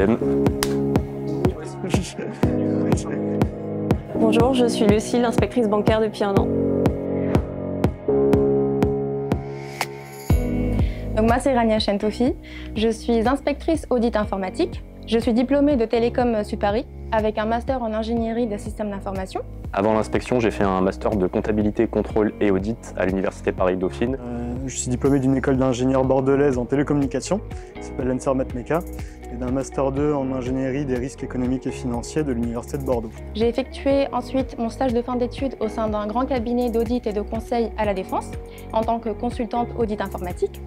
troisième. Bonjour, je suis Lucie, l'inspectrice bancaire depuis 1 an. Donc moi c'est Rania Chentofi, je suis inspectrice audit informatique. Je suis diplômée de Télécom Supari avec un master en ingénierie des systèmes d'information. Avant l'inspection, j'ai fait un master de comptabilité, contrôle et audit à l'université Paris-Dauphine. Je suis diplômé d'une école d'ingénieur bordelaise en télécommunications, qui s'appelle l'ENSER Matmeka, et d'un master 2 en ingénierie des risques économiques et financiers de l'université de Bordeaux. J'ai effectué ensuite mon stage de fin d'études au sein d'un grand cabinet d'audit et de conseil à la Défense en tant que consultante audit informatique.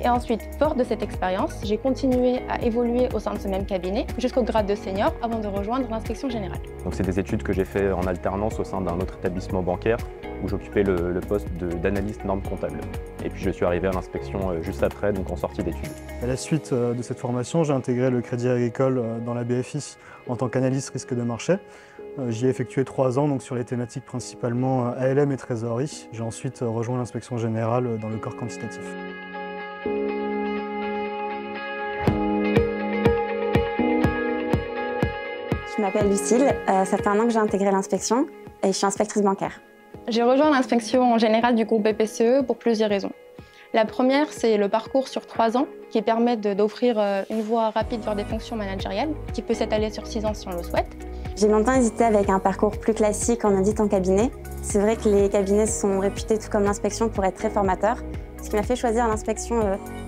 Et ensuite, fort de cette expérience, j'ai continué à évoluer au sein de ce même cabinet jusqu'au grade de senior avant de rejoindre l'inspection générale. Donc c'est des études que j'ai fait en alternance au sein d'un autre établissement bancaire où j'occupais le poste d'analyste normes comptables. Et puis je suis arrivé à l'inspection juste après, donc en sortie d'études. À la suite de cette formation, j'ai intégré le Crédit Agricole dans la BFI en tant qu'analyste risque de marché. J'y ai effectué 3 ans donc sur les thématiques principalement ALM et trésorerie. J'ai ensuite rejoint l'inspection générale dans le corps quantitatif. Je m'appelle Lucille, ça fait 1 an que j'ai intégré l'inspection et je suis inspectrice bancaire. J'ai rejoint l'inspection générale du groupe BPCE pour plusieurs raisons. La première, c'est le parcours sur 3 ans qui permet d'offrir une voie rapide vers des fonctions managériales qui peut s'étaler sur 6 ans si on le souhaite. J'ai longtemps hésité avec un parcours plus classique en audit en cabinet. C'est vrai que les cabinets sont réputés, tout comme l'inspection, pour être très formateurs. Ce qui m'a fait choisir l'inspection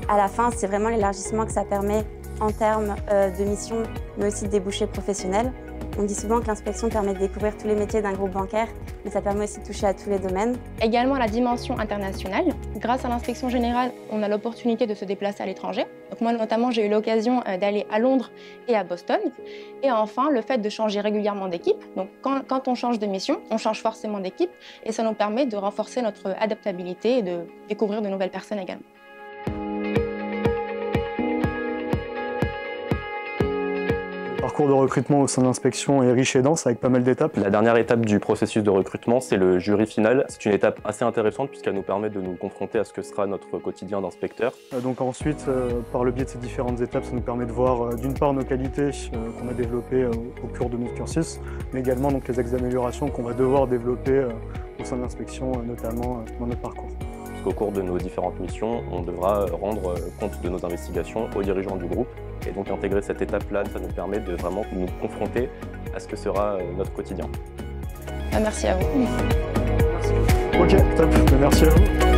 à la fin, c'est vraiment l'élargissement que ça permet en termes de mission, mais aussi de débouchés professionnels. On dit souvent que l'inspection permet de découvrir tous les métiers d'un groupe bancaire, mais ça permet aussi de toucher à tous les domaines. Également la dimension internationale. Grâce à l'inspection générale, on a l'opportunité de se déplacer à l'étranger. Donc moi notamment, j'ai eu l'occasion d'aller à Londres et à Boston. Et enfin, le fait de changer régulièrement d'équipe. Donc quand on change de mission, on change forcément d'équipe et ça nous permet de renforcer notre adaptabilité et de découvrir de nouvelles personnes également. Le parcours de recrutement au sein de l'inspection est riche et dense avec pas mal d'étapes. La dernière étape du processus de recrutement, c'est le jury final. C'est une étape assez intéressante puisqu'elle nous permet de nous confronter à ce que sera notre quotidien d'inspecteur. Donc ensuite, par le biais de ces différentes étapes, ça nous permet de voir d'une part nos qualités qu'on a développées au cours de notre cursus, mais également donc, les axes d'amélioration qu'on va devoir développer au sein de l'inspection, notamment dans notre parcours. Au cours de nos différentes missions, on devra rendre compte de nos investigations aux dirigeants du groupe. Et donc intégrer cette étape-là, ça nous permet de vraiment nous confronter à ce que sera notre quotidien. Merci à vous. Ok, top, merci à vous.